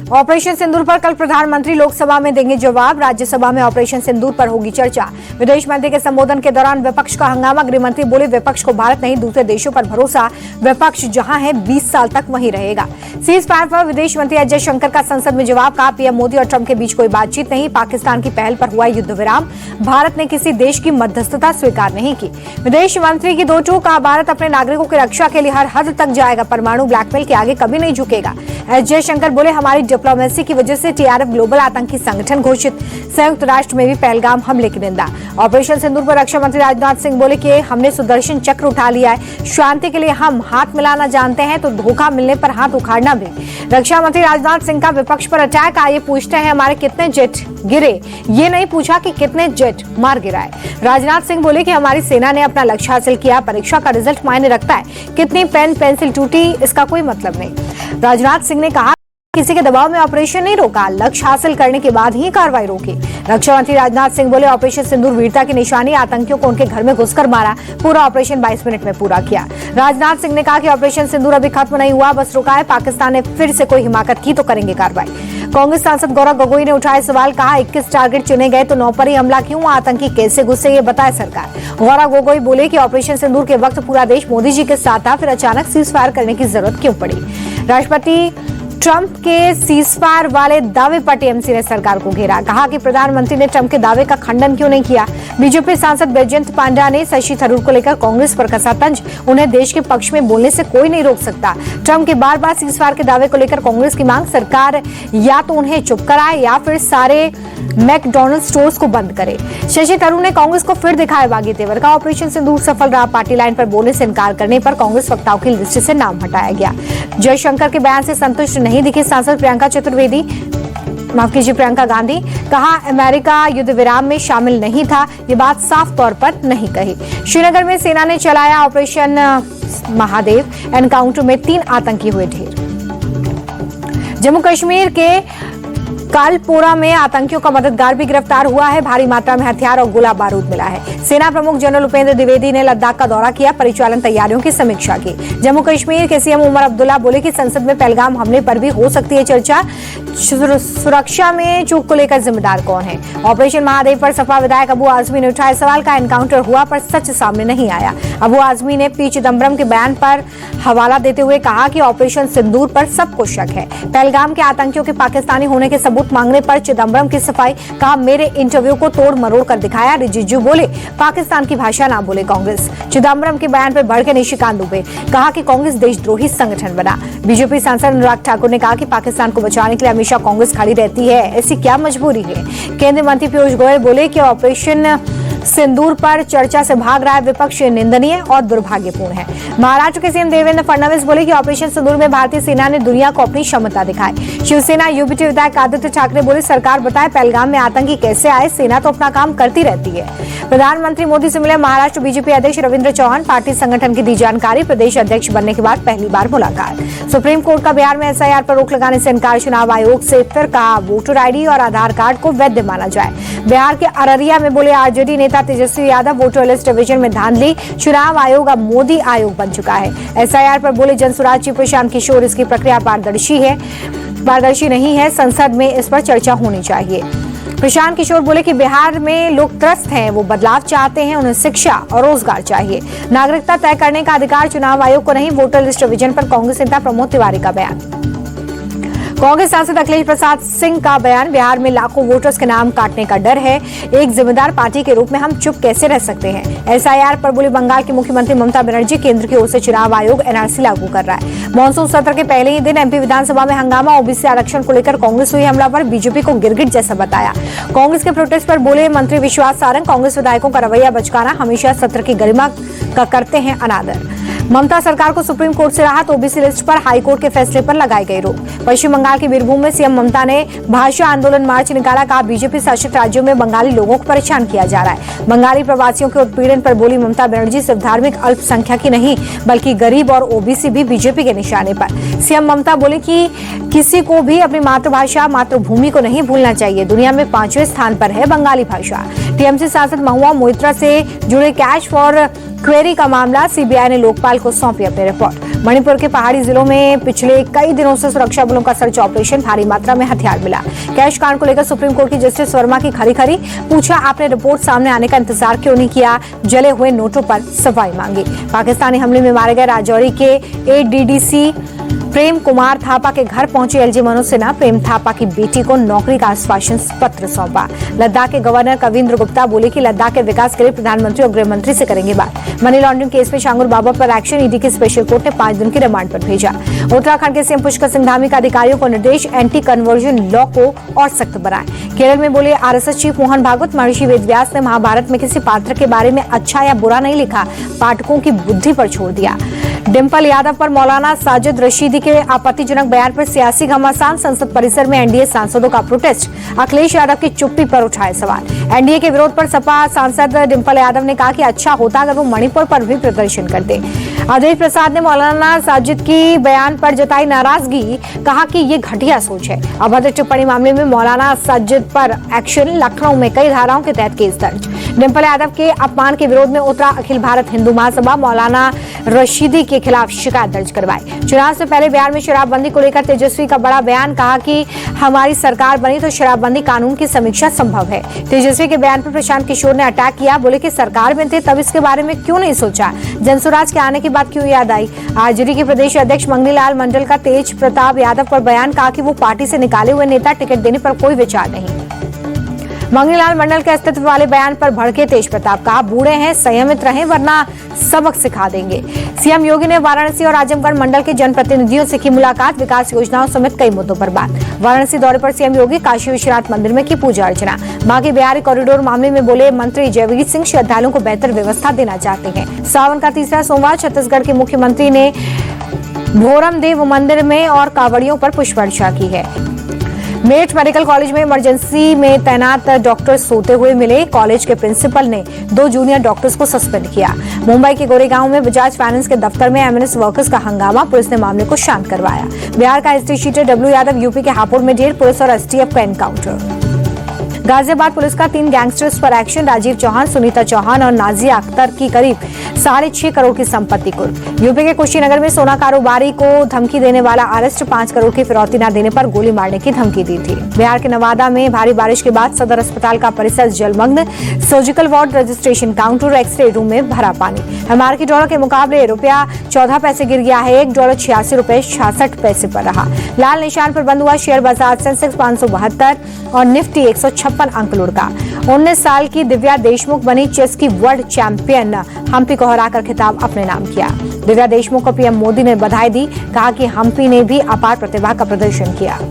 Operation सिंदूर पर कल प्रधानमंत्री लोकसभा में देंगे जवाब। राज्यसभा में ऑपरेशन सिंदूर पर होगी चर्चा। विदेश मंत्री के संबोधन के दौरान विपक्ष का हंगामा। गृह मंत्री बोले, विपक्ष को भारत नहीं दूसरे देशों पर भरोसा। विपक्ष जहां है 20 साल तक वहीं रहेगा। सीज फायर पर विदेश मंत्री एस जयशंकर का संसद में जवाब। कहा, पीएम मोदी और ट्रंप के बीच कोई बातचीत नहीं। पाकिस्तान की पहल पर हुआ युद्ध विराम। भारत ने किसी देश की मध्यस्थता स्वीकार नहीं की। विदेश मंत्री की दो टूक। कहा, भारत अपने नागरिकों की रक्षा के लिए हर हद तक जाएगा। परमाणु ब्लैकमेल के आगे कभी नहीं झुकेगा। एस जयशंकर बोले, हमारी डिप्लोमेसी की वजह से टीआरएफ ग्लोबल आतंकी संगठन घोषित। संयुक्त राष्ट्र में भी पहलगाम हमले की निंदा। ऑपरेशन सिंदूर पर रक्षा मंत्री राजनाथ सिंह बोले कि हमने सुदर्शन चक्र उठा लिया है। शांति के लिए हम हाथ मिलाना जानते हैं तो धोखा मिलने पर हाथ उखाड़ना भी। रक्षा मंत्री राजनाथ सिंह का विपक्ष पर अटैक। आइए पूछते हैं हमारे कितने जेट गिरे, ये नहीं पूछा कि कितने जेट मार गिराए। राजनाथ सिंह बोले कि हमारी सेना ने अपना लक्ष्य हासिल किया। परीक्षा का रिजल्ट मायने रखता है, कितनी पेन पेंसिल टूटी इसका कोई मतलब नहीं। राजनाथ सिंह ने कहा, किसी के दबाव में ऑपरेशन नहीं रोका, लक्ष्य हासिल करने के बाद ही कार्रवाई रोकी। रक्षा मंत्री राजनाथ सिंह बोले, ऑपरेशन सिंदूर वीरता की निशानी। आतंकियों को उनके घर में घुसकर मारा। पूरा ऑपरेशन 22 मिनट में पूरा किया। राजनाथ सिंह ने कहा कि ऑपरेशन सिंदूर अभी खत्म नहीं हुआ, बस रुका है। पाकिस्तान ने फिर से कोई हिमाकत की तो करेंगे कार्रवाई। कांग्रेस सांसद गौरव गोगोई ने उठाए सवाल। कहा, 21 टारगेट चुने गए तो 9 पर ही हमला क्यों? आतंकी कैसे घुसे ये बताए सरकार। गौरव गोगोई बोले कि ऑपरेशन सिंदूर के वक्त पूरा देश मोदी जी के साथ था, फिर अचानक सीज फायर करने की जरूरत क्यों पड़ी। राष्ट्रपति ट्रंप के सीज फायर वाले दावे पर टीएमसी ने सरकार को घेरा। कहा कि प्रधानमंत्री ने ट्रंप के दावे का खंडन क्यों नहीं किया। बीजेपी सांसद बैजयंत पांडा ने शशि थरूर को लेकर कांग्रेस पर कसा तंज। उन्हें देश के पक्ष में बोलने से कोई नहीं रोक सकता। ट्रंप के बार बार सीज फायर के दावे को लेकर कांग्रेस की मांग, सरकार या तो उन्हें चुप कराए या फिर सारे मैकडॉनल्ड स्टोर्स को बंद करे। शशि थरूर ने कांग्रेस को फिर दिखाए बागी तेवर का। ऑपरेशन सिंदूर सफल रहा। पार्टी लाइन पर बोलने से इनकार करने पर कांग्रेस वक्ताओं की लिस्ट से नाम हटाया गया। जयशंकर के बयान से संतुष्ट नहीं दिखी सांसद प्रियंका गांधी। कहा, अमेरिका युद्ध विराम में शामिल नहीं था, ये बात साफ तौर पर नहीं कही। श्रीनगर में सेना ने चलाया ऑपरेशन महादेव। एनकाउंटर में 3 आतंकी हुए ढेर। जम्मू कश्मीर के कालपोरा में आतंकियों का मददगार भी गिरफ्तार हुआ है। भारी मात्रा में हथियार और गोला बारूद मिला है। सेना प्रमुख जनरल उपेंद्र द्विवेदी ने लद्दाख का दौरा किया, परिचालन तैयारियों की समीक्षा की। जम्मू कश्मीर के सीएम उमर अब्दुल्ला बोले कि संसद में पहलगाम हमले पर भी हो सकती है चर्चा। सुरक्षा में चूक को लेकर जिम्मेदार कौन है। ऑपरेशन महादेव पर सपा विधायक अबू आजमी ने उठाए सवाल। का एनकाउंटर हुआ पर सच सामने नहीं आया। अबू आजमी ने पी चिदम्बरम के बयान पर हवाला देते हुए कहा कि ऑपरेशन सिंदूर पर सबको शक है। पहलगाम के आतंकियों के पाकिस्तानी होने के सबूत मांगने पर चिदम्बरम की सफाई। कहा, मेरे इंटरव्यू को तोड़ मरोड़ कर दिखाया। रिजिजू बोले, पाकिस्तान की भाषा ना बोले कांग्रेस। चिदम्बरम के बयान पर भड़के निशिकांत दुबे। कहा कि कांग्रेस देशद्रोही संगठन बना। बीजेपी सांसद अनुराग ठाकुर ने कहा कि पाकिस्तान को बचाने के लिए हमेशा कांग्रेस खड़ी रहती है, ऐसी क्या मजबूरी है। केंद्रीय मंत्री पीयूष गोयल बोले कि ऑपरेशन सिंदूर पर चर्चा से भाग रहा है विपक्ष, निंदनीय और दुर्भाग्यपूर्ण है। महाराष्ट्र के सीएम देवेंद्र फडणवीस बोले कि ऑपरेशन सिंदूर में भारतीय सेना ने दुनिया को अपनी क्षमता दिखाई। शिवसेना यूबीटी विधायक आदित्य ठाकरे बोले, सरकार बताए पहलगाम में आतंकी कैसे आए, सेना तो अपना काम करती रहती है। प्रधानमंत्री मोदी से मिले महाराष्ट्र बीजेपी अध्यक्ष रविंद्र चौहान। पार्टी संगठन की दी जानकारी। प्रदेश अध्यक्ष बनने के बाद पहली बार मुलाकात। सुप्रीम कोर्ट का बिहार में एसआईआर पर रोक लगाने से इनकार। चुनाव आयोग से फिर कहा, वोटर आईडी और आधार कार्ड को वैध माना जाए। बिहार के अररिया में बोले आरजेडी नेता Tejashwi Yadav, voter list division में धांधली। चुनाव आयोग अब मोदी आयोग बन चुका है। एसआईआर पर बोले जनसुराज चीफ प्रशांत किशोर, इसकी प्रक्रिया पारदर्शी नहीं है, संसद में इस पर चर्चा होनी चाहिए। प्रशांत किशोर बोले कि बिहार में लोग त्रस्त हैं, वो बदलाव चाहते हैं, उन्हें शिक्षा और रोजगार चाहिए। नागरिकता तय करने का अधिकार चुनाव आयोग को नहीं। वोटर लिस्ट डिवीजन पर कांग्रेस नेता प्रमोद तिवारी का बयान। कांग्रेस सांसद अखिलेश प्रसाद सिंह का बयान। बिहार में लाखों वोटर्स के नाम काटने का डर है। एक जिम्मेदार पार्टी के रूप में हम चुप कैसे रह सकते हैं। एसआईआर पर बोली बंगाल की मुख्यमंत्री ममता बनर्जी, केंद्र की ओर से चुनाव आयोग एनआरसी लागू कर रहा है। मानसून सत्र के पहले ही दिन एमपी विधानसभा में हंगामा। ओबीसी आरक्षण को लेकर कांग्रेस हुई हमलावर, बीजेपी को गिरगिट जैसा बताया। कांग्रेस के प्रोटेस्ट पर बोले मंत्री विश्वास सारंग, कांग्रेस विधायकों का रवैया बचकाना, हमेशा सत्र की गरिमा का करते हैं अनादर। ममता सरकार को सुप्रीम कोर्ट से राहत। ओबीसी लिस्ट पर हाईकोर्ट के फैसले पर लगाई गई रोक। पश्चिम बंगाल के बीरभूम में सीएम ममता ने भाषा आंदोलन मार्च निकाला। कहा, बीजेपी शासित राज्यों में बंगाली लोगों को परेशान किया जा रहा है। बंगाली प्रवासियों के उत्पीड़न पर बोली ममता बनर्जी, सिर्फ धार्मिक अल्पसंख्यक ही नहीं बल्कि गरीब और ओबीसी भी बीजेपी के निशाने पर। सीएम ममता बोले कि किसी को भी अपनी मातृभाषा मातृभूमि को नहीं भूलना चाहिए। दुनिया में 5वें स्थान पर है बंगाली भाषा। टीएमसी सांसद महुआ मोइत्रा से जुड़े कैश फॉर क्वेरी का मामला सीबीआई ने लोकपाल को सौंपी अपनी रिपोर्ट। मणिपुर के पहाड़ी जिलों में पिछले कई दिनों से सुरक्षा बलों का सर्च ऑपरेशन, भारी मात्रा में हथियार मिला। कैश कांड को लेकर सुप्रीम कोर्ट की जस्टिस वर्मा की खरी पूछा, आपने रिपोर्ट सामने आने का इंतजार क्यों नहीं किया? जले हुए नोटों पर सफाई मांगी। पाकिस्तानी हमले में मारे गए राजौरी के एडीडीसी प्रेम कुमार थापा के घर पहुंचे एलजी मनोज सिन्हा, प्रेम थापा की बेटी को नौकरी का आश्वासन पत्र सौंपा। लद्दाख के गवर्नर कविंद्र गुप्ता बोले कि लद्दाख के विकास के लिए प्रधानमंत्री और गृह मंत्री से करेंगे बात। मनी लॉन्ड्रिंग केस में शांगुर बाबा पर एक्शन, ईडी की स्पेशल कोर्ट ने 5 दिन की रिमांड पर भेजा। उत्तराखंड के सीएम पुष्कर सिंह धामी का अधिकारियों को निर्देश, एंटी कन्वर्जन लॉ को और सख्त बनाए। केरल में बोले आरएसएस चीफ मोहन भागवत, महर्षि वेदव्यास ने महाभारत में किसी पात्र के बारे में अच्छा या बुरा नहीं लिखा, पाठकों की बुद्धि पर छोड़ दिया। डिंपल यादव पर मौलाना साजिद रशीदी के आपत्तिजनक बयान पर सियासी घमासान, संसद परिसर में एनडीए सांसदों का प्रोटेस्ट, अखिलेश यादव की चुप्पी पर उठाए सवाल। एनडीए के विरोध पर सपा सांसद डिंपल यादव ने कहा कि अच्छा होता अगर वो मणिपुर पर भी प्रदर्शन करते। अजय प्रसाद ने मौलाना साजिद की बयान पर जताई नाराजगी, कहा कि ये घटिया सोच है। अभद्र टिप्पणी मामले में मौलाना साजिद पर एक्शन, लखनऊ में कई धाराओं के तहत केस दर्ज। डिंपल यादव के अपमान के विरोध में उतरा अखिल भारत हिंदू महासभा, मौलाना रशीदी के खिलाफ शिकायत दर्ज करवाई। चुनाव से पहले बिहार में शराबबंदी को लेकर तेजस्वी का बड़ा बयान, कहा कि हमारी सरकार बनी तो शराबबंदी कानून की समीक्षा संभव है। तेजस्वी के बयान पर प्रशांत किशोर ने अटैक किया, बोले कि सरकार में थे तब इसके बारे में क्यों नहीं सोचा, जनसुराज के आने की बात क्यों याद आई। आरजेडी के प्रदेश अध्यक्ष मंगनीलाल मंडल का तेज प्रताप यादव पर बयान, कहा कि वो पार्टी से निकाले हुए नेता, टिकट देने पर कोई विचार नहीं। मंगनीलाल मंडल के अस्तित्व वाले बयान पर भड़के तेज प्रताप, कहा बूढ़े हैं, संयमित रहें वरना सबक सिखा देंगे। सीएम योगी ने वाराणसी और आजमगढ़ मंडल के जनप्रतिनिधियों से की मुलाकात, विकास योजनाओं समेत कई मुद्दों पर बात। वाराणसी दौरे पर सीएम योगी काशी विश्वनाथ मंदिर में की पूजा अर्चना। बांके बिहारी कॉरिडोर मामले में बोले मंत्री जयवीर सिंह, श्रद्धालुओं को बेहतर व्यवस्था देना चाहते हैं। सावन का तीसरा सोमवार, छत्तीसगढ़ के मुख्यमंत्री ने भोरमदेव मंदिर में और कांवड़ियों पर पुष्प अर्चना की है। मेरठ मेडिकल कॉलेज में इमरजेंसी में तैनात डॉक्टर सोते हुए मिले, कॉलेज के प्रिंसिपल ने 2 जूनियर डॉक्टर्स को सस्पेंड किया। मुंबई के गोरेगांव में बजाज फाइनेंस के दफ्तर में एमएनएस वर्कर्स का हंगामा, पुलिस ने मामले को शांत करवाया। बिहार का एसटी शीटर डब्ल्यू यादव, यूपी के हापुड़ में ढेर, पुलिस और एसटीएफ का एनकाउंटर। गाजियाबाद पुलिस का 3 गैंगस्टर्स पर एक्शन, राजीव चौहान, सुनीता चौहान और नाजिया अख्तर की करीब 6.5 करोड़ की संपत्ति कुर्क। यूपी के कुशीनगर में सोना कारोबारी को धमकी देने वाला अरेस्ट, 5 करोड़ की फिरौती न देने पर गोली मारने की धमकी दी थी। बिहार के नवादा में भारी बारिश के बाद सदर अस्पताल का परिसर जलमग्न, surgical ward, registration counter, X ray room में भरा पानी। अमेरिकी डॉलर के मुकाबले रुपया 14 पैसे गिर गया है, $1 86.66 पर रहा। लाल निशान पर बंद हुआ शेयर बाजार, सेंसेक्स 572 और निफ्टी 156 अंक लुढ़का। 19 साल की दिव्या देशमुख बनी चेस की वर्ल्ड चैंपियन, हम्पी को हराकर खिताब अपने नाम किया। दिव्या देशमुख को पीएम मोदी ने बधाई दी, कहा कि हम्पी ने भी अपार प्रतिभा का प्रदर्शन किया।